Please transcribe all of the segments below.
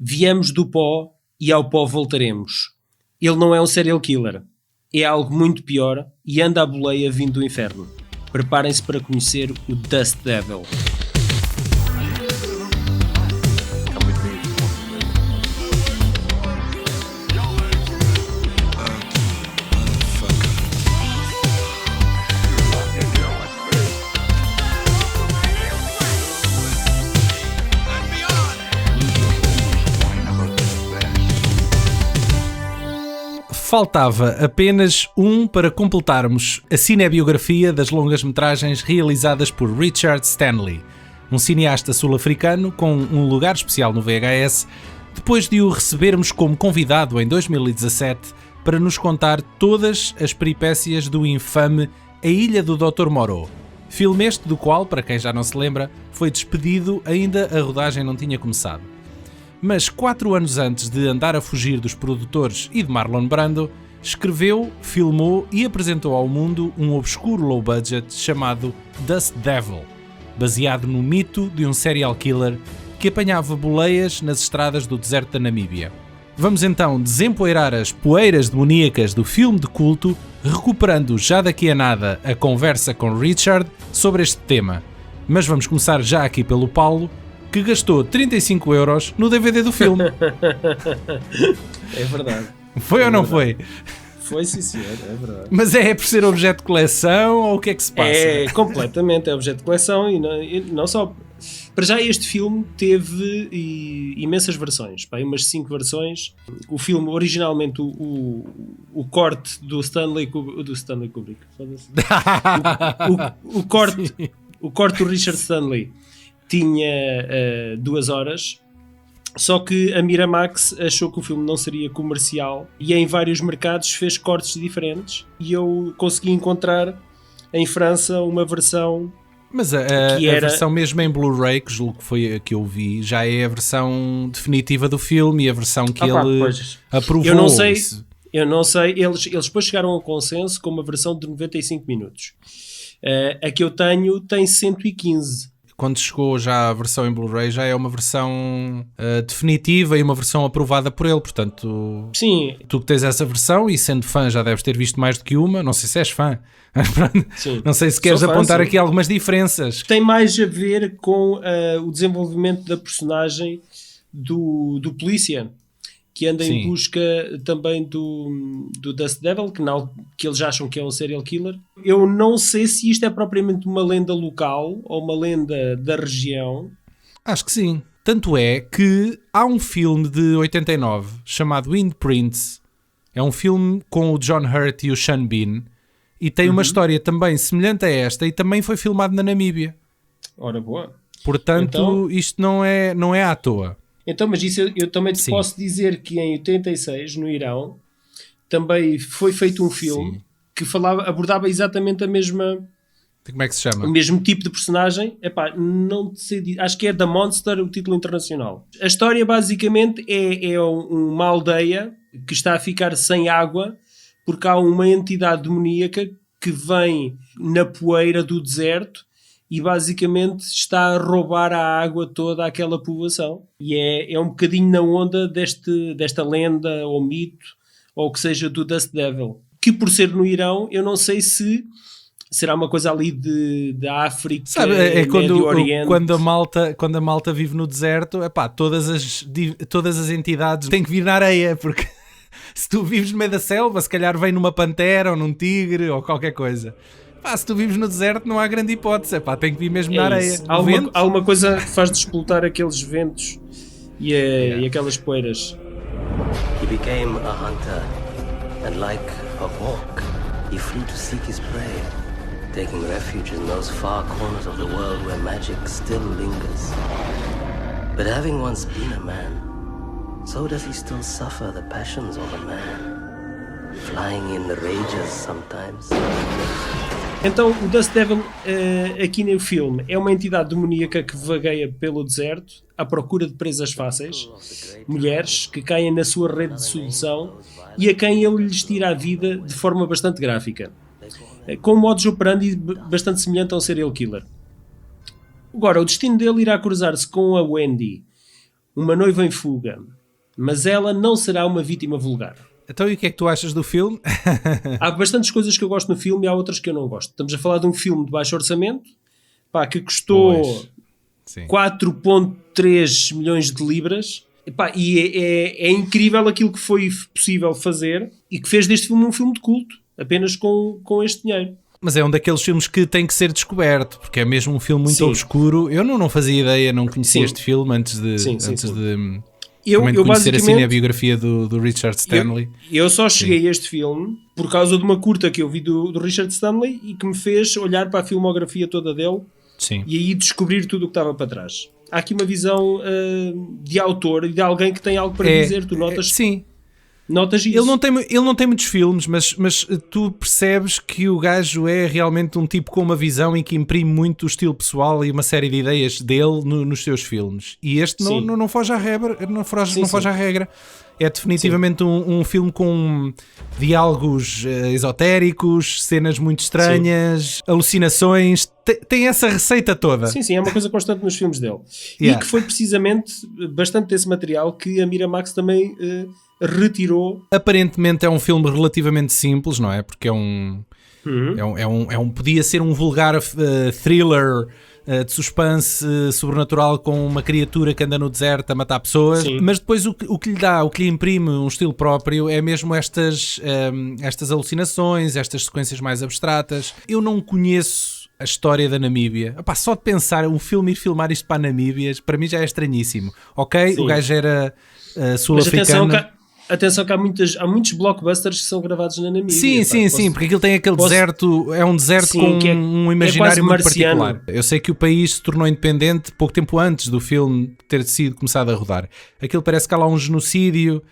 Viemos do pó e ao pó voltaremos. Ele não é um serial killer. É algo muito pior e anda à boleia vindo do inferno. Preparem-se para conhecer o Dust Devil. Faltava apenas um para completarmos a cinebiografia das longas-metragens realizadas por Richard Stanley, um cineasta sul-africano com um lugar especial no VHS, depois de o recebermos como convidado em 2017 para nos contar todas as peripécias do infame A Ilha do Dr. Moreau, filme este do qual, para quem já não se lembra, foi despedido ainda a rodagem não tinha começado. Mas 4 anos antes de andar a fugir dos produtores e de Marlon Brando, escreveu, filmou e apresentou ao mundo um obscuro low budget chamado Dust Devil, baseado no mito de um serial killer que apanhava boleias nas estradas do deserto da Namíbia. Vamos então desempoeirar as poeiras demoníacas do filme de culto, recuperando já daqui a nada a conversa com Richard sobre este tema. Mas vamos começar já aqui pelo Paulo, que gastou 35 € no DVD do filme. É verdade. Foi ou não foi? Foi, sim senhor, é verdade. Mas é por ser objeto de coleção ou o que é que se passa? É, completamente, é objeto de coleção e não só... Para já este filme teve imensas versões, umas 5 versões. O filme, originalmente, o corte do Stanley Kubrick. O corte do Richard Stanley tinha 2 horas, só que a Miramax achou que o filme não seria comercial e em vários mercados fez cortes diferentes e eu consegui encontrar em França uma versão. Mas a versão mesmo em Blu-ray, que julgo que foi a que eu vi, já é a versão definitiva do filme e a versão que ele aprovou. Eu não sei, eles depois chegaram a um consenso com uma versão de 95 minutos. A que eu tenho tem 115. Quando chegou já a versão em Blu-ray, já é uma versão definitiva e uma versão aprovada por ele, portanto... Sim. Tu que tens essa versão e sendo fã já deves ter visto mais do que uma, não sei se és fã, não sei se queres apontar aqui algumas diferenças. Tem mais a ver com o desenvolvimento da personagem do polícia, que anda em busca também do Dust Devil, que eles acham que é um serial killer. Eu não sei se isto é propriamente uma lenda local ou uma lenda da região. Acho que sim. Tanto é que há um filme de 89 chamado Windprints. É um filme com o John Hurt e o Sean Bean e tem uma história também semelhante a esta e também foi filmado na Namíbia. Ora boa. Portanto, então, isto não é à toa. Então, mas isso eu também te posso dizer que em 86, no Irão, também foi feito um filme que abordava exatamente a mesma... Como é que se chama? O mesmo tipo de personagem. Não sei, acho que é The Monster, o título internacional. A história basicamente é uma aldeia que está a ficar sem água porque há uma entidade demoníaca que vem na poeira do deserto e basicamente está a roubar a água toda àquela povoação. E é um bocadinho na onda desta lenda ou mito, ou o que seja, do Dust Devil. Que por ser no Irão, eu não sei se será uma coisa ali da África, sabe, Médio Oriente. Quando a malta vive no deserto, todas as entidades têm que vir na areia, porque se tu vives no meio da selva, se calhar vem numa pantera ou num tigre ou qualquer coisa. Se tu vives no deserto não há grande hipótese, tem que vir mesmo na areia. Há uma coisa que faz despoltar aqueles ventos e aquelas poeiras. He became a hunter and like a hawk, he flew to seek his prey, taking refuge in those far corners of the world where magic still lingers. But having once been a man, so does he still suffer the passions of a man, flying in the rages sometimes. Então, o Dust Devil, aqui no filme, é uma entidade demoníaca que vagueia pelo deserto à procura de presas fáceis, mulheres que caem na sua rede de sedução e a quem ele lhes tira a vida de forma bastante gráfica, com um modus operandi bastante semelhante a um serial killer. Agora, o destino dele irá cruzar-se com a Wendy, uma noiva em fuga, mas ela não será uma vítima vulgar. Então, e o que é que tu achas do filme? Há bastantes coisas que eu gosto no filme e há outras que eu não gosto. Estamos a falar de um filme de baixo orçamento, que custou 4,3 milhões de libras. E é incrível aquilo que foi possível fazer e que fez deste filme um filme de culto, apenas com este dinheiro. Mas é um daqueles filmes que tem que ser descoberto, porque é mesmo um filme muito obscuro. Eu não fazia ideia, não conhecia este filme antes de conhecer a cinebiografia do Richard Stanley. Eu só cheguei a este filme por causa de uma curta que eu vi do Richard Stanley e que me fez olhar para a filmografia toda dele. Sim. E aí descobrir tudo o que estava para trás. Há aqui uma visão de autor e de alguém que tem algo para dizer. Tu notas? Sim. Notas isso? Ele não tem muitos filmes, mas tu percebes que o gajo é realmente um tipo com uma visão e que imprime muito o estilo pessoal e uma série de ideias dele nos seus filmes. E este não foge à regra. Não foge à regra. É definitivamente um filme com diálogos esotéricos, cenas muito estranhas, alucinações. Tem essa receita toda. Sim, é uma coisa constante nos filmes dele. E que foi precisamente bastante desse material que a Miramax também retirou. Aparentemente é um filme relativamente simples, não é? Porque podia ser um vulgar thriller de suspense sobrenatural com uma criatura que anda no deserto a matar pessoas, mas depois o que lhe imprime um estilo próprio é mesmo estas alucinações, estas sequências mais abstratas. Eu não conheço a história da Namíbia. Só de pensar um filme ir filmar isto para a Namíbia, para mim já é estranhíssimo. O gajo era sul-africano. Atenção que há muitos blockbusters que são gravados na Namíbia. Sim, porque aquilo tem aquele deserto, é um deserto com um imaginário muito particular. Eu sei que o país se tornou independente pouco tempo antes do filme ter sido começado a rodar. Aquilo parece que há lá um genocídio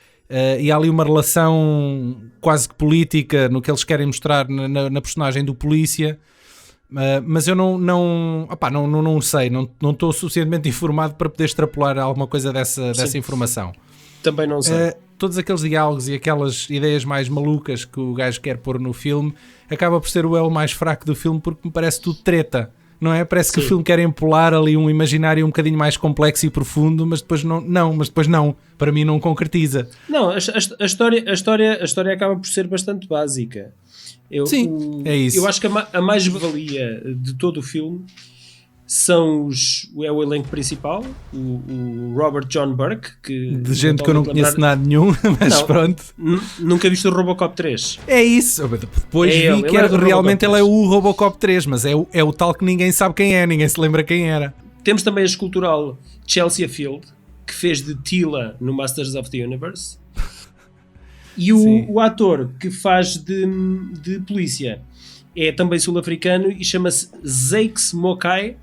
e há ali uma relação quase que política no que eles querem mostrar na personagem do polícia. Mas eu não sei, não estou suficientemente informado para poder extrapolar alguma coisa dessa informação. Também não sei. Todos aqueles diálogos e aquelas ideias mais malucas que o gajo quer pôr no filme acaba por ser o elo mais fraco do filme, porque me parece tudo treta, não é? Parece que o filme quer empolar ali um imaginário um bocadinho mais complexo e profundo, mas depois não, para mim não concretiza. Não, a história acaba por ser bastante básica. É isso. Eu acho que a mais-valia de todo o filme é o elenco principal, o Robert John Burke, de gente que eu não conheço nada nenhum, mas pronto. Nunca viste o Robocop 3? É isso, depois vi que realmente ele é o Robocop 3, mas é o tal que ninguém sabe quem é, ninguém se lembra quem era. Temos também a escultural Chelsea Field, que fez de Tila no Masters of the Universe, e o ator que faz de polícia é também sul-africano e chama-se Zakes Mokai,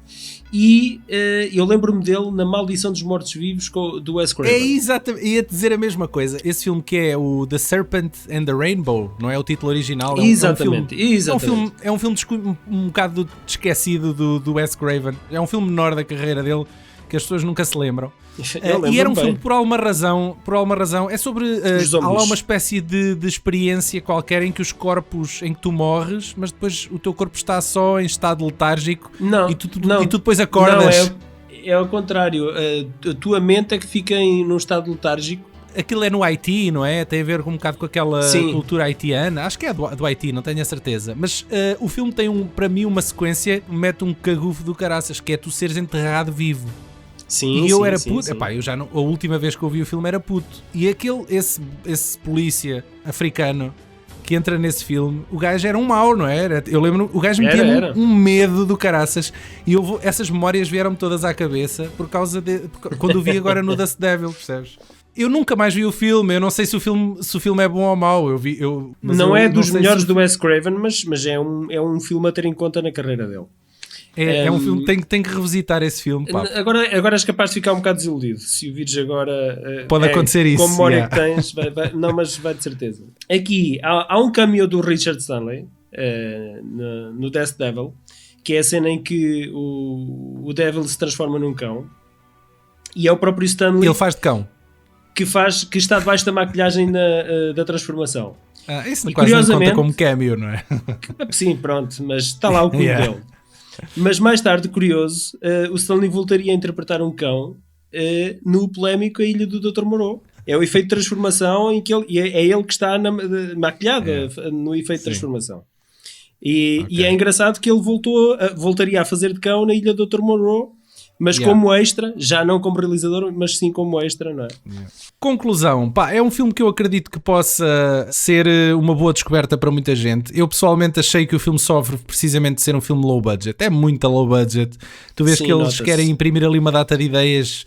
e eu lembro-me dele na Maldição dos Mortos-Vivos do Wes Craven. É exatamente, ia dizer a mesma coisa. Esse filme que é o The Serpent and the Rainbow, não é o título original? Exatamente. É um filme um bocado esquecido do Wes Craven. É um filme menor da carreira dele que as pessoas nunca se lembram. E era um filme por alguma razão, é sobre há lá uma espécie de experiência qualquer em que os corpos, em que tu morres, mas depois o teu corpo está só em estado letárgico e tu depois acordas. Não, é ao contrário, a tua mente é que fica num estado letárgico. Aquilo é no Haiti, não é? Tem a ver um bocado com aquela cultura haitiana. Acho que é do Haiti, não tenho a certeza. Mas o filme tem para mim uma sequência, mete um cagufo do caraças, que é tu seres enterrado vivo. Sim, e eu era puto, eu já não, a última vez que eu vi o filme era puto. E esse polícia africano que entra nesse filme, o gajo era um mau, não é? Eu lembro, o gajo metia um medo do caraças. E essas memórias vieram-me todas à cabeça por causa quando o vi agora no Dust Devil, percebes? Eu nunca mais vi o filme, eu não sei se o filme é bom ou mau. Não é dos melhores do Wes Craven, mas é um filme a ter em conta na carreira dele. É um filme que tem que revisitar esse filme. Agora és capaz de ficar um bocado desiludido se o vires agora. Pode acontecer isso. Com a memória que tens, não, mas vai de certeza. Aqui há um cameo do Richard Stanley no Death Devil, que é a cena em que o Devil se transforma num cão, e é o próprio Stanley. Ele faz de cão. Que está debaixo da maquilhagem da transformação. Isso quase não conta como cameo, não é? Sim, pronto, mas está lá o cu dele. Mas mais tarde, curioso, o Stanley voltaria a interpretar um cão no polémico A Ilha do Dr. Moreau. É o efeito de transformação em que é ele que está maquilhado no efeito de transformação. E é engraçado que ele voltaria a fazer de cão na Ilha do Dr. Moreau, mas como extra, já não como realizador, mas sim como extra, não é? Conclusão, é um filme que eu acredito que possa ser uma boa descoberta para muita gente. Eu pessoalmente achei que o filme sofre precisamente de ser um filme low budget. É muito low budget. Tu vês que eles querem imprimir ali uma data de ideias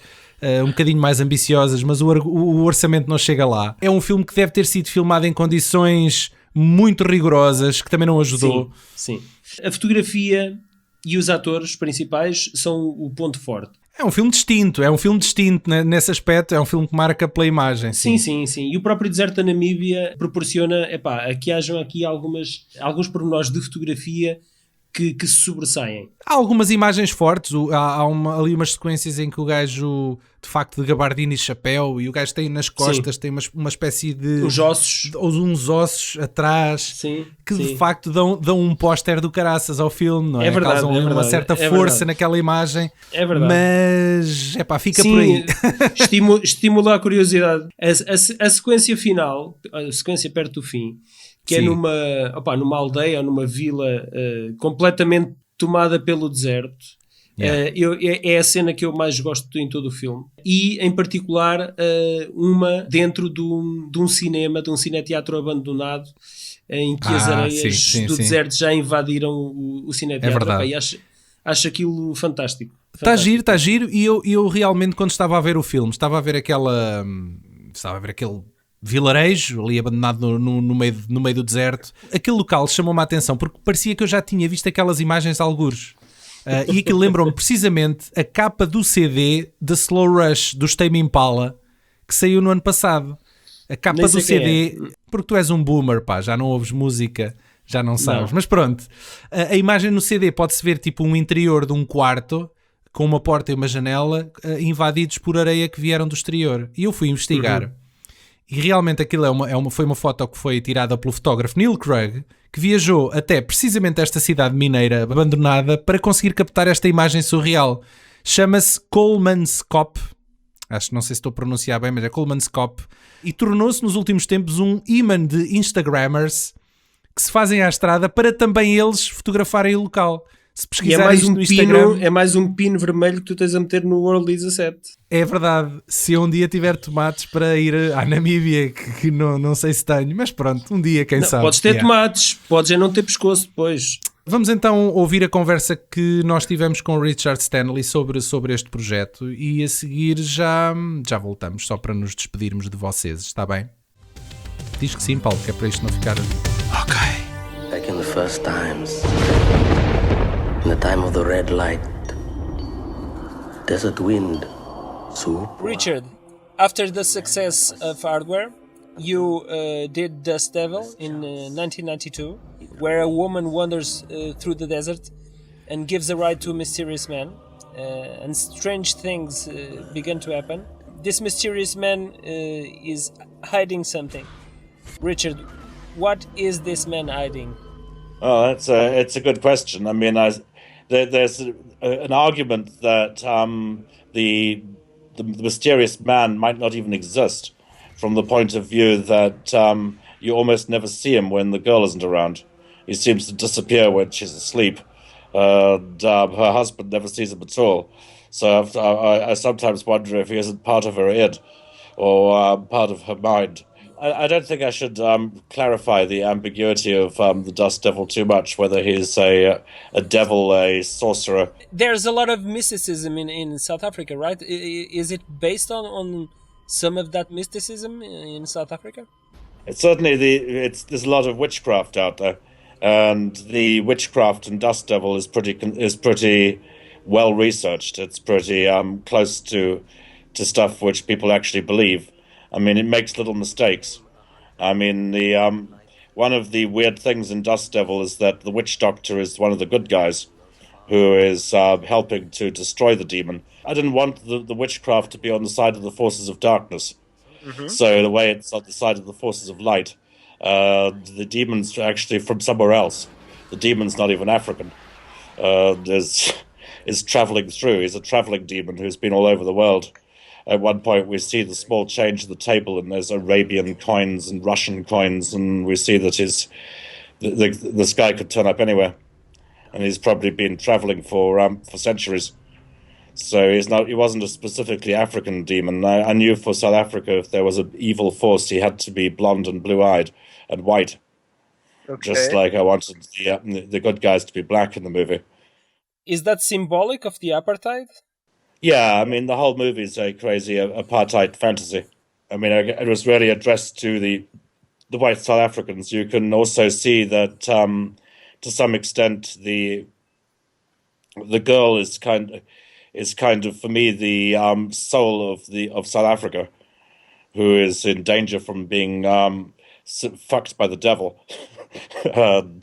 um bocadinho mais ambiciosas, mas o orçamento não chega lá. É um filme que deve ter sido filmado em condições muito rigorosas, que também não ajudou. Sim. A fotografia e os atores principais são o ponto forte. É um filme distinto nesse aspecto, é um filme que marca pela imagem. Sim. E o próprio deserto da Namíbia proporciona, que hajam aqui alguns pormenores de fotografia que se sobressaem. Há algumas imagens fortes, há ali umas sequências em que o gajo, de facto, de gabardina e chapéu, e o gajo tem nas costas, tem uma espécie de... Os ossos. Uns ossos atrás, de facto dão um póster do caraças ao filme, não é? É verdade, causam uma certa força naquela imagem. É verdade. Mas, fica por aí. Estimula a curiosidade. A sequência final, a sequência perto do fim, que é numa aldeia ou numa vila completamente tomada pelo deserto. É a cena que eu mais gosto em todo o filme. E, em particular, uma dentro de um cinema, de um cineteatro abandonado, em que as areias do deserto já invadiram o cineteatro. É verdade. E acho aquilo fantástico. Está giro. E eu realmente, quando estava a ver o filme, estava a ver aquele vilarejo ali abandonado no meio do deserto. Aquele local chamou-me a atenção porque parecia que eu já tinha visto aquelas imagens algures. E aquilo lembrou-me precisamente a capa do CD da Slow Rush dos Tame Impala, que saiu no ano passado. A capa do CD, porque tu és um boomer, já não ouves música, já não sabes. Não. Mas pronto, a imagem no CD pode-se ver tipo um interior de um quarto com uma porta e uma janela invadidos por areia que vieram do exterior. E eu fui investigar. E realmente aquilo foi uma foto que foi tirada pelo fotógrafo Neil Craig, que viajou até precisamente esta cidade mineira abandonada para conseguir captar esta imagem surreal. Chama-se Coleman's Cop. Não sei se estou a pronunciar bem, mas é Coleman's Cop. E tornou-se nos últimos tempos um imã de Instagrammers que se fazem à estrada para também eles fotografarem o local. Se pesquisar isto no Instagram... É mais um pino vermelho que tu tens a meter no World 17. É verdade. Se eu um dia tiver tomates para ir à Namíbia, que não sei se tenho, mas pronto, um dia, quem sabe. Podes ter tomates, podes não ter pescoço depois. Vamos então ouvir a conversa que nós tivemos com o Richard Stanley sobre este projeto e a seguir já voltamos, só para nos despedirmos de vocês, está bem? Diz que sim, Paulo, que é para isto não ficar... Ok. Back in the first times... In the time of the red light, desert wind, soup. Richard, after the success of Hardware, you did Dust Devil in 1992, where a woman wanders through the desert and gives a ride to a mysterious man, and strange things begin to happen. This mysterious man is hiding something. Richard, what is this man hiding? Oh, it's a good question. I mean, there's an argument that the mysterious man might not even exist, from the point of view that you almost never see him when the girl isn't around. He seems to disappear when she's asleep, and her husband never sees him at all. So I sometimes wonder if he isn't part of her id, or part of her mind. I don't think I should clarify the ambiguity of the Dust Devil too much, whether he's a devil, a sorcerer. There's a lot of mysticism in South Africa, right? Is it based on some of that mysticism in South Africa? It's certainly there's a lot of witchcraft out there, and the witchcraft in Dust Devil is pretty well researched. It's pretty close to stuff which people actually believe. I mean, it makes little mistakes. I mean, one of the weird things in Dust Devil is that the witch doctor is one of the good guys who is helping to destroy the demon. I didn't want the witchcraft to be on the side of the forces of darkness. Mm-hmm. So the way it's on the side of the forces of light, the demon's actually from somewhere else. The demon's not even African. Is traveling through. He's a traveling demon who's been all over the world. at one point we see the small change at the table, and there's Arabian coins and Russian coins, and we see that this guy could turn up anywhere, and he's probably been traveling for centuries. So he wasn't a specifically African demon. I knew for South Africa, if there was an evil force, he had to be blonde and blue-eyed and white. Okay. Just like I wanted the good guys to be black in the movie. Is that symbolic of the apartheid? Yeah, I mean, the whole movie is a crazy apartheid fantasy. I mean, it was really addressed to the white South Africans. You can also see that, to some extent, the girl is kind of, for me, the soul of South Africa, who is in danger from being fucked by the devil. And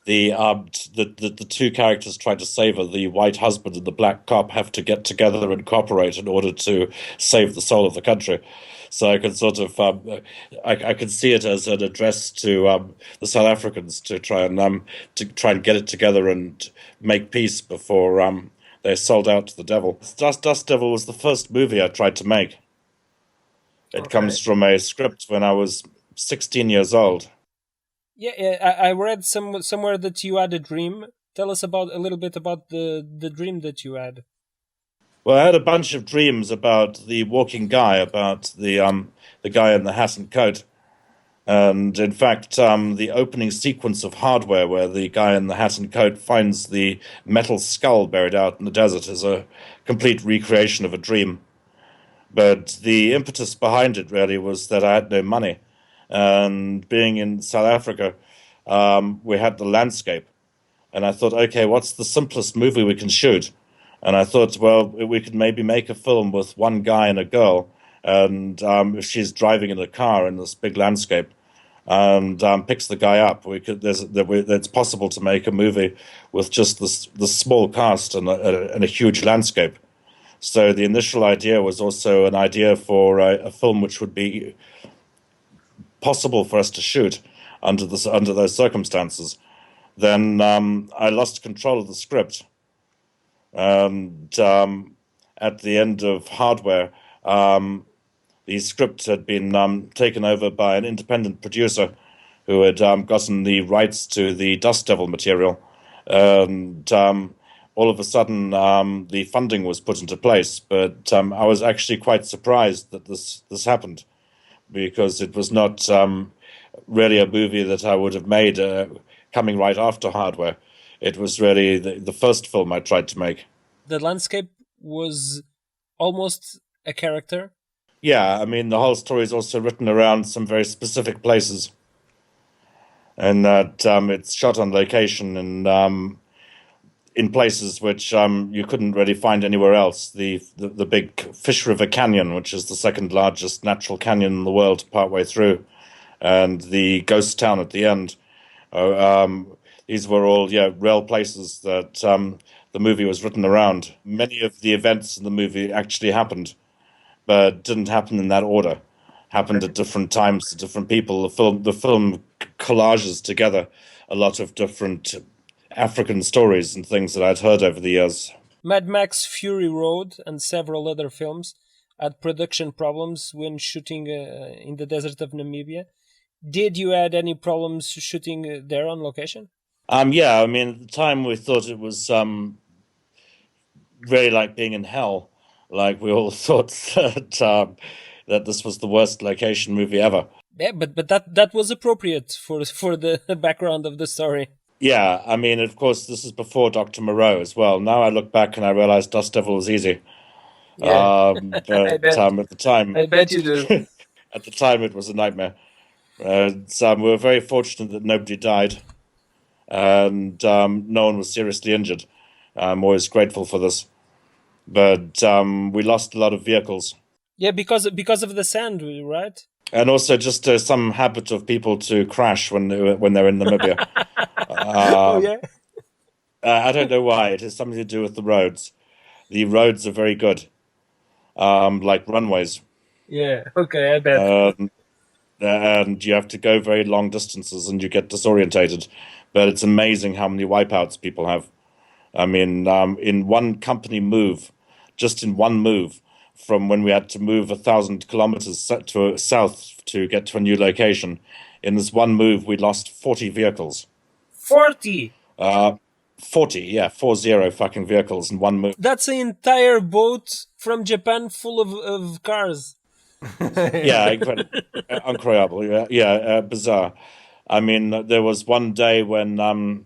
the two characters trying to save her, the white husband and the black cop, have to get together and cooperate in order to save the soul of the country. So I can sort of I can see it as an address to the South Africans to try and get it together and make peace before they're sold out to the devil. Dust Devil was the first movie I tried to make. It comes from a script when I was 16 years old. Yeah, I read somewhere that you had a dream. Tell us a little bit about the dream that you had. Well, I had a bunch of dreams about the walking guy, about the guy in the hat and coat. And in fact, the opening sequence of Hardware, where the guy in the hat and coat finds the metal skull buried out in the desert, is a complete recreation of a dream. But the impetus behind it really was that I had no money. And being in South Africa, we had the landscape. And I thought, okay, what's the simplest movie we can shoot? And I thought, well, we could maybe make a film with one guy and a girl. And if she's driving in a car in this big landscape and picks the guy up, it's possible to make a movie with just the small cast and a huge landscape. So the initial idea was also an idea for a film which would be possible for us to shoot under those circumstances. Then I lost control of the script, and at the end of Hardware, the script had been taken over by an independent producer who had gotten the rights to the Dust Devil material, and all of a sudden the funding was put into place. But I was actually quite surprised that this happened, because it was not really a movie that I would have made coming right after Hardware. It was really the first film I tried to make. The landscape was almost a character? Yeah, I mean, the whole story is also written around some very specific places. And that it's shot on location and in places which you couldn't really find anywhere else. The big Fish River Canyon, which is the second largest natural canyon in the world, partway through, and the ghost town at the end. These were all real places that the movie was written around. Many of the events in the movie actually happened, but didn't happen in that order. Happened at different times to different people. The film collages together a lot of different African stories and things that I'd heard over the years. Mad Max Fury Road and several other films had production problems when shooting in the desert of Namibia. Did you had any problems shooting there on location? Yeah, I mean, at the time we thought it was really like being in hell. Like we all thought that this was the worst location movie ever. Yeah, but that was appropriate for the background of the story. Yeah, I mean, of course, this is before Dr. Moreau as well. Now I look back and I realize Dust Devil was easy. Yeah. But at the time, I bet you do. At the time, it was a nightmare. So we were very fortunate that nobody died, and no one was seriously injured. I'm always grateful for this. But we lost a lot of vehicles. Yeah, because of the sand, right? And also just some habit of people to crash when they're in Namibia. Oh yeah. I don't know why. It has something to do with the roads. The roads are very good, like runways. Yeah. Okay, I bet. And you have to go very long distances, and you get disorientated. But it's amazing how many wipeouts people have. I mean, in one company move, just in one move, from when we had to move 1,000 kilometers south to get to a new location. In this one move, we lost 40 vehicles. 40. 40 fucking vehicles in one move. That's an entire boat from Japan full of cars. Yeah, incredible. Yeah, bizarre. I mean, there was one day when our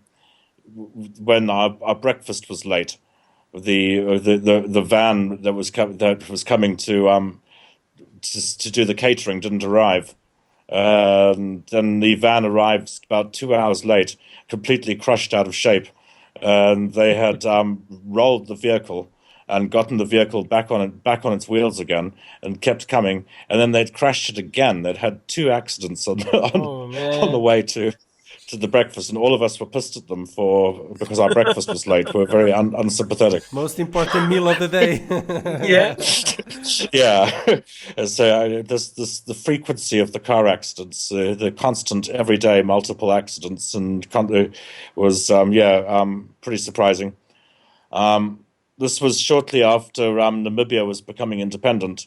breakfast was late. The van that was coming to do the catering didn't arrive. Then the van arrived about 2 hours late, completely crushed out of shape. And they had rolled the vehicle and gotten the vehicle back on its wheels again, and kept coming. And then they'd crashed it again. They'd had 2 accidents on the way to the breakfast, and all of us were pissed at them because our breakfast was late. We were very unsympathetic. Most important meal of the day. Yeah. Yeah. So the frequency of the car accidents, the constant everyday multiple accidents, and was pretty surprising. This was shortly after Namibia was becoming independent,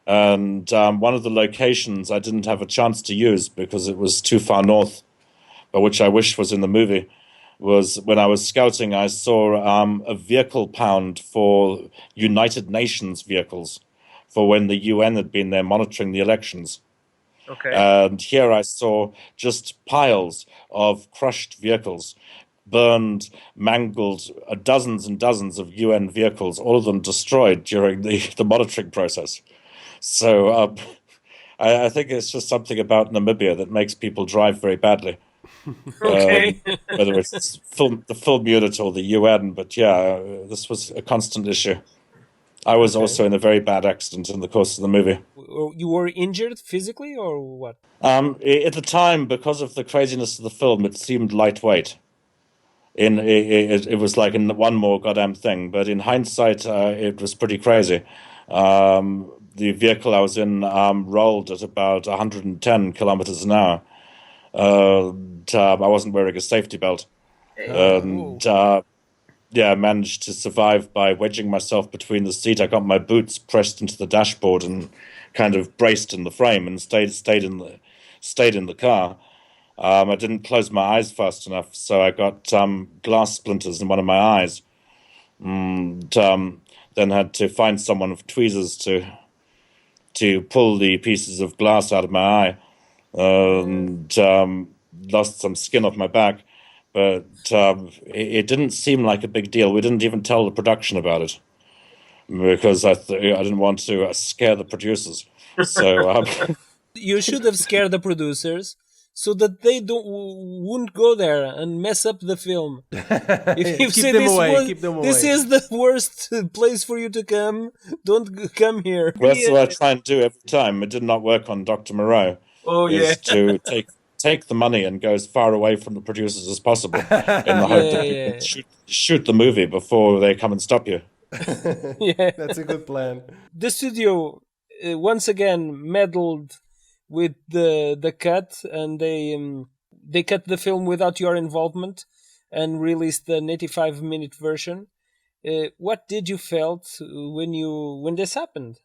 and one of the locations I didn't have a chance to use because it was too far north, but which I wish was in the movie, was when I was scouting, I saw a vehicle pound for United Nations vehicles for when the UN had been there monitoring the elections. Okay. And here I saw just piles of crushed vehicles, burned, mangled, dozens and dozens of UN vehicles, all of them destroyed during the monitoring process. So I think it's just something about Namibia that makes people drive very badly. Okay. Whether it's the film unit or the UN, but yeah, this was a constant issue. I was also in a very bad accident in the course of the movie. You were injured physically or what? At the time, because of the craziness of the film, it seemed lightweight. It was like in one more goddamn thing, but in hindsight, it was pretty crazy. The vehicle I was in rolled at about 110 kilometers an hour. I wasn't wearing a safety belt, and I managed to survive by wedging myself between the seat. I got my boots pressed into the dashboard and kind of braced in the frame, and stayed in the car. I didn't close my eyes fast enough, so I got glass splinters in one of my eyes, and then had to find someone with tweezers to pull the pieces of glass out of my eye. And lost some skin off my back, but it didn't seem like a big deal. We didn't even tell the production about it because I didn't want to scare the producers. So you should have scared the producers so that they wouldn't go there and mess up the film. If you say keep them away. This is the worst place for you to come, don't come here. Well, that's what I try and do every time. It did not work on Dr. Moreau. Oh, is to take the money and go as far away from the producers as possible in the hope that you can shoot the movie before they come and stop you. Yeah, That's a good plan. the studio once again meddled with the cut, and they cut the film without your involvement and released the 85-minute version. What did you felt when this happened?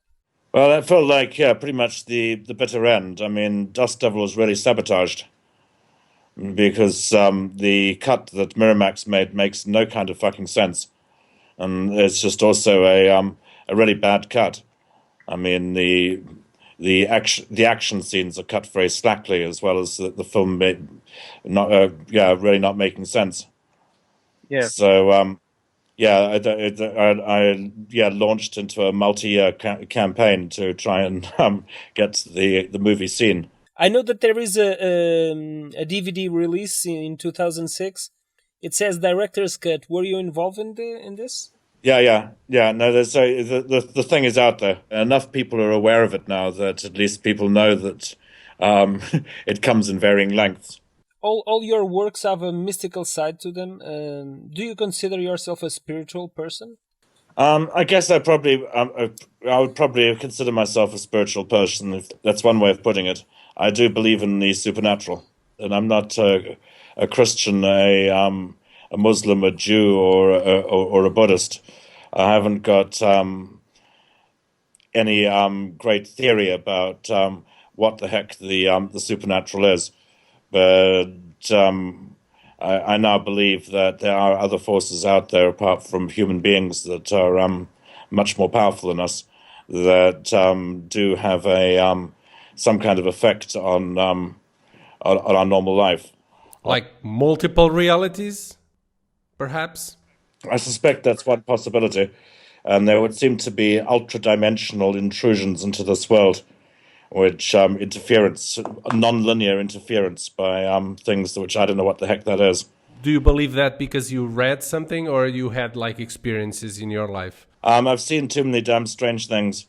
Well, that felt like, pretty much the bitter end. I mean, Dust Devil was really sabotaged because the cut that Miramax made makes no kind of fucking sense. And it's just also a really bad cut. I mean, the action scenes are cut very slackly, as well as the film really not making sense. Yeah. So, I launched into a multi-year campaign to try and get the movie seen. I know that there is a DVD release in 2006. It says director's cut. Were you involved in this? Yeah. No, the thing is out there. Enough people are aware of it now that at least people know that it comes in varying lengths. All your works have a mystical side to them. Do you consider yourself a spiritual person? I guess I would probably consider myself a spiritual person, if that's one way of putting it. I do believe in the supernatural, and I'm not a Christian, a Muslim, a Jew, or a Buddhist. I haven't got any great theory about what the heck the supernatural is. But I now believe that there are other forces out there apart from human beings that are much more powerful than us, that do have some kind of effect on our normal life. Like multiple realities, perhaps? I suspect that's one possibility. And there would seem to be ultra-dimensional intrusions into this world, which non-linear interference by things which I don't know what the heck that is. Do you believe that because you read something or you had like experiences in your life? I've seen too many damn strange things.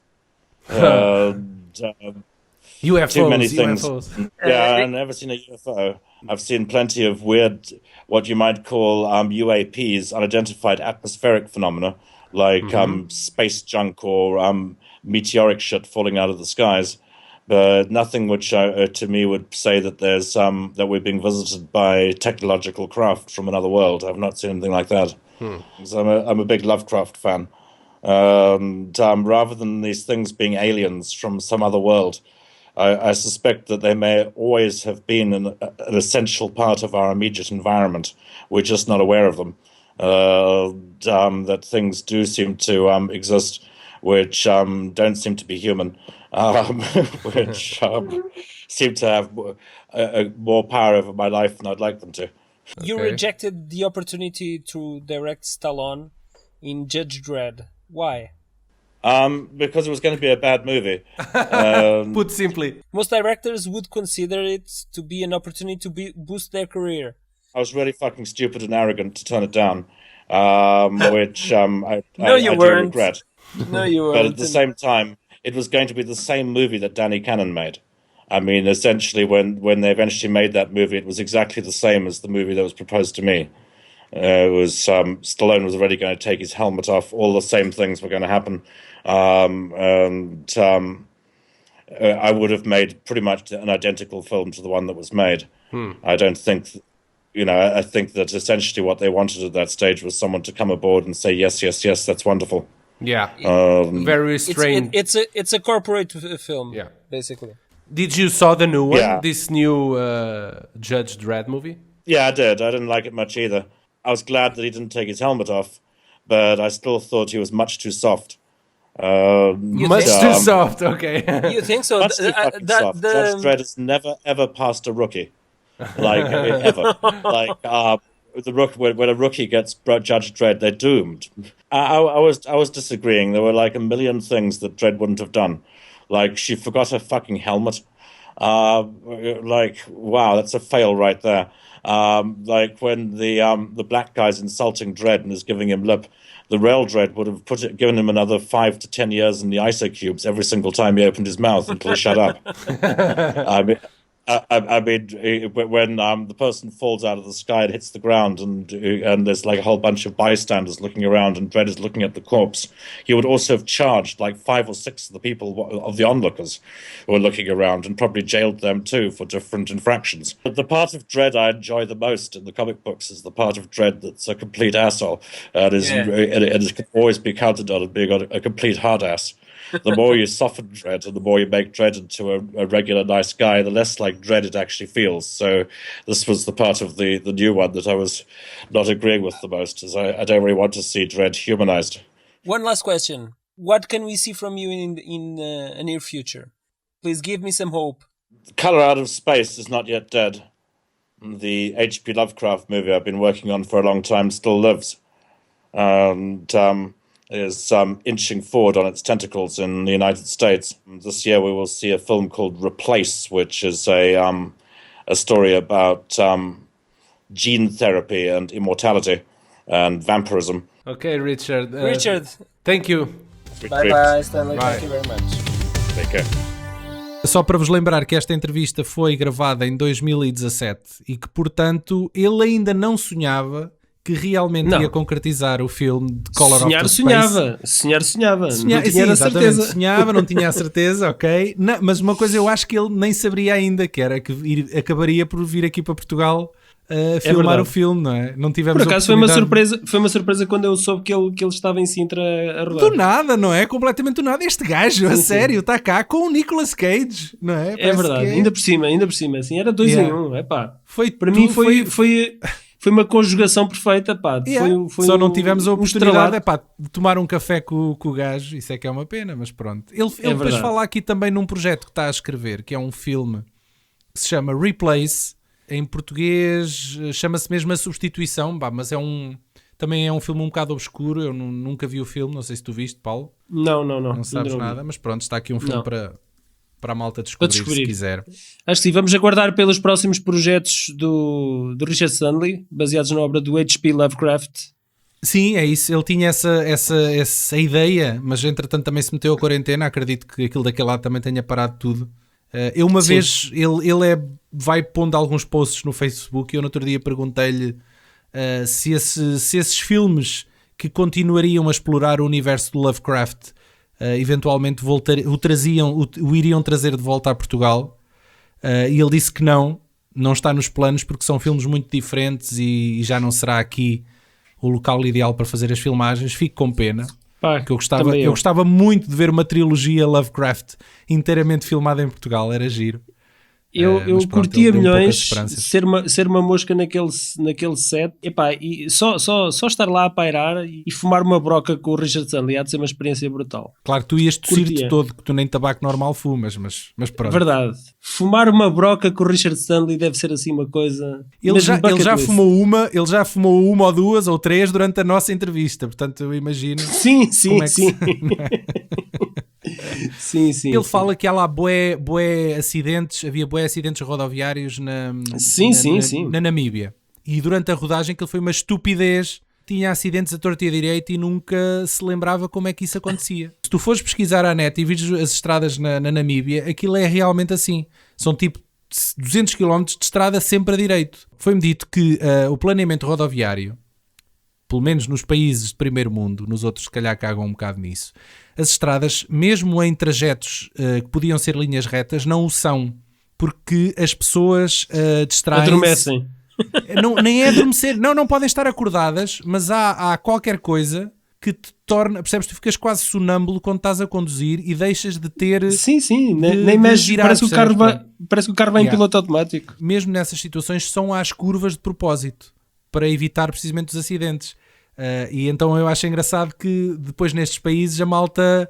UFOs, Too many things. UFOs. Yeah, I've never seen a UFO. I've seen plenty of weird, what you might call UAPs, unidentified atmospheric phenomena, like space junk or meteoric shit falling out of the skies. But nothing which to me would say that there's that we're being visited by technological craft from another world. I've not seen anything like that. So I'm a big Lovecraft fan. And rather than these things being aliens from some other world, I suspect that they may always have been an essential part of our immediate environment. We're just not aware of them. That things do seem to exist which don't seem to be human, which seem to have more power over my life than I'd like them to. You rejected the opportunity to direct Stallone in Judge Dredd. Why? Because it was going to be a bad movie. Put simply. Most directors would consider it to be an opportunity to boost their career. I was really fucking stupid and arrogant to turn it down, which I do regret. No, you weren't. But at the same time, it was going to be the same movie that Danny Cannon made. I mean, essentially, when they eventually made that movie, it was exactly the same as the movie that was proposed to me. It was Stallone was already going to take his helmet off. All the same things were going to happen, and I would have made pretty much an identical film to the one that was made. I don't think, I think that essentially what they wanted at that stage was someone to come aboard and say yes, yes, yes, that's wonderful. Yeah, very restrained. It's a corporate film. Yeah, basically. Did you saw the new one? Yeah. This new Judge Dredd movie? Yeah, I did. I didn't like it much either. I was glad that he didn't take his helmet off, but I still thought he was much too soft. Much too soft, okay. You think so? Much too fucking soft. Judge Dredd has never, ever passed a rookie. Like, ever. Like, when a rookie gets Judge Dredd, they're doomed. I was disagreeing. There were like a million things that Dredd wouldn't have done. Like, she forgot her fucking helmet. Like, wow, that's a fail right there. Like when the black guy's insulting Dredd and is giving him lip, the real Dredd would have given him another 5 to 10 years in the ISO cubes every single time he opened his mouth until he shut up. I mean, when the person falls out of the sky and hits the ground, and there's like a whole bunch of bystanders looking around, and Dredd is looking at the corpse, he would also have charged like 5 or 6 of the people of the onlookers who were looking around, and probably jailed them too for different infractions. But the part of Dredd I enjoy the most in the comic books is the part of Dredd that's a complete asshole, and it can always be counted on as being a complete hard ass. The more you soften Dredd and the more you make Dredd into a regular nice guy, the less like Dredd it actually feels. So this was the part of the new one that I was not agreeing with the most, as I don't really want to see Dredd humanized. One last question. What can we see from you in a near future? Please give me some hope. Color Out of Space is not yet dead. The H.P. Lovecraft movie I've been working on for a long time still lives. And is inching forward on its tentacles in the United States. This year we will see a film called Replace, which is a story about gene therapy and immortality and vampirism. Okay, Richard. Richard. Thank you. Bye, Stanley. Bye. Thank you very much. Take care. Só para vos lembrar que esta entrevista foi gravada em 2017 e que, portanto, ele ainda não sonhava que realmente ia concretizar o filme de Color of the Space. Sonhava. Não tinha a certeza. Sonhava, não tinha a certeza, ok. Não, mas uma coisa eu acho que ele nem saberia ainda, que era que acabaria por vir aqui para Portugal a filmar verdade. o filme, não é? Não tivemos Por acaso foi uma oportunidade. surpresa quando eu soube que ele estava em Sintra a rodar. Do nada, não é? Completamente do nada. Este gajo, a Sim. sério, está cá com o Nicolas Cage, não é? É Parece verdade, que ainda por cima, assim, era 2 Yeah. em 1, epá. Foi Para tu- mim foi uma conjugação perfeita, pá. Yeah. Foi Só não um- tivemos a um oportunidade estrelato. de tomar um café com o gajo, isso é que é uma pena, mas pronto. Ele depois verdade. fala aqui também num projeto que está a escrever, que é um filme que se chama Replace, em português chama-se mesmo A Substituição, pá, mas também é um filme um bocado obscuro, eu nunca vi o filme, não sei se tu viste, Paulo, Não. não sabes ainda vi. nada, mas pronto, está aqui um filme Não. para a malta descobrir, se descobrir. quiser. Acho que sim, vamos aguardar pelos próximos projetos do Richard Stanley, baseados na obra do H.P. Lovecraft. Sim, é isso. Ele tinha essa ideia, mas entretanto também se meteu a quarentena. Acredito que aquilo daquele lado também tenha parado tudo. Eu uma Sim. vez, ele vai pondo alguns posts no Facebook e eu no outro dia perguntei-lhe se esses filmes que continuariam a explorar o universo do Lovecraft eventualmente o iriam trazer de volta a Portugal. E ele disse que não está nos planos porque são filmes muito diferentes e já não será aqui o local ideal para fazer as filmagens. Fico com pena, Pá, porque eu também gostava muito de ver uma trilogia Lovecraft inteiramente filmada em Portugal, era giro. Eu Mas pronto, curtia ele deu poucas milhões esperanças. ser uma mosca naquele set. Epá, e só estar lá a pairar e fumar uma broca com o Richard Stanley há de ser uma experiência brutal. Claro que tu ias tossir-te Curtia. todo, que tu nem tabaco normal fumas, mas pronto. Verdade. Fumar uma broca com o Richard Stanley deve ser assim uma coisa... Ele mesmo bucket já list. fumou uma ou duas ou três durante a nossa entrevista, portanto eu imagino Sim, como é que sim. Sim. ele fala que há lá bué acidentes, havia bué acidentes rodoviários na Namíbia. E durante a rodagem que ele foi uma estupidez, tinha acidentes a torto e a direito e nunca se lembrava como é que isso acontecia. Se tu fores pesquisar à net e vires as estradas na Namíbia, aquilo é realmente assim. São tipo 200 km de estrada sempre a direito. Foi-me dito que o planeamento rodoviário, pelo menos nos países de primeiro mundo, nos outros se calhar cagam um bocado nisso, as estradas, mesmo em trajetos que podiam ser linhas retas, não o são, porque as pessoas distraem-se. Adormecem. Nem é adormecer, não podem estar acordadas, mas há qualquer coisa que te torna, percebes, tu ficas quase sonâmbulo quando estás a conduzir e deixas de ter... Sim, de nem mexe, girar, parece que o carro vai em Yeah. piloto automático. Mesmo nessas situações são às curvas de propósito, para evitar precisamente os acidentes. E então eu acho engraçado que depois nestes países a malta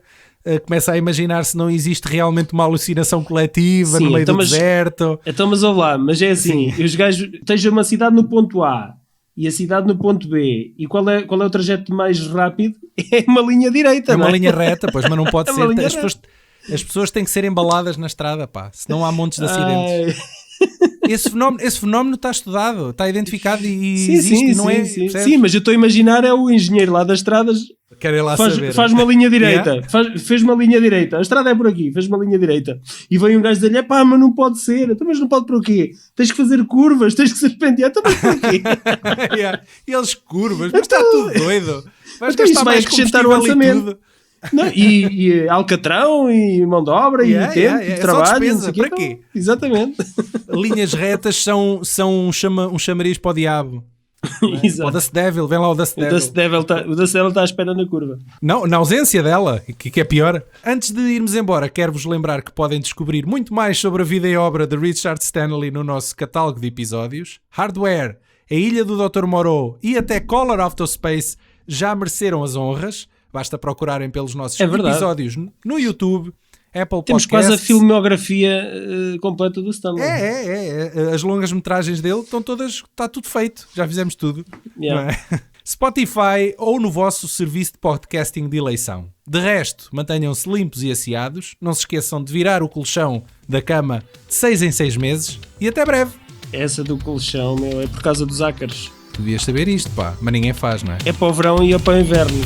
começa a imaginar se não existe realmente uma alucinação coletiva Sim, no meio então, do mas- deserto. Então, mas ouve lá, mas é assim, os gajos, tens uma cidade no ponto A e a cidade no ponto B, e qual é o trajeto mais rápido? É uma linha direita, É não uma é? linha reta, pois, mas não pode É uma ser. linha As pessoas têm que ser embaladas na estrada, pá, senão há montes de acidentes. Ai, Esse fenómeno está estudado, está identificado e sim, existe, sim, não sim, é? sim. Percebes? Sim, mas eu estou a imaginar é o engenheiro lá das estradas Querem lá saber. faz uma linha direita, fez uma linha direita, a estrada é por aqui, fez uma linha direita, e vem um gajo dizer-lhe, pá, mas não pode ser, então, mas não pode por quê? Tens que fazer curvas, tens que serpentear, então, mas porquê? Yeah. E eles curvas, mas está tudo doido. Vais Então gastar isso vai mais acrescentar o combustível e orçamento. tudo. Não, e alcatrão, e mão de obra, Yeah, e tempo, yeah, e yeah. É só trabalho, despesa, não sei o para quê, quê? então, exatamente. Linhas retas são um chamariz para o diabo. O Exato. Dust Devil, vem lá o Dust O Devil. Dust Devil está à espera na curva. Não, na ausência dela, que é pior. Antes de irmos embora, quero-vos lembrar que podem descobrir muito mais sobre a vida e obra de Richard Stanley no nosso catálogo de episódios. Hardware, A Ilha do Dr. Moreau e até Color Out of Space já mereceram as honras. Basta procurarem pelos nossos É verdade. episódios no YouTube, Apple Temos Podcasts. quase a filmografia completa do Stanley. As longas metragens dele estão todas, está tudo feito, já fizemos tudo. Yeah. Não é? Spotify ou no vosso serviço de podcasting de eleição. De resto, mantenham-se limpos e asseados, não se esqueçam de virar o colchão da cama de 6 em 6 meses e até breve. Essa do colchão, meu, é por causa dos ácaros. Tu devias saber isto, pá, mas ninguém faz, não é? É para o verão e é para o inverno.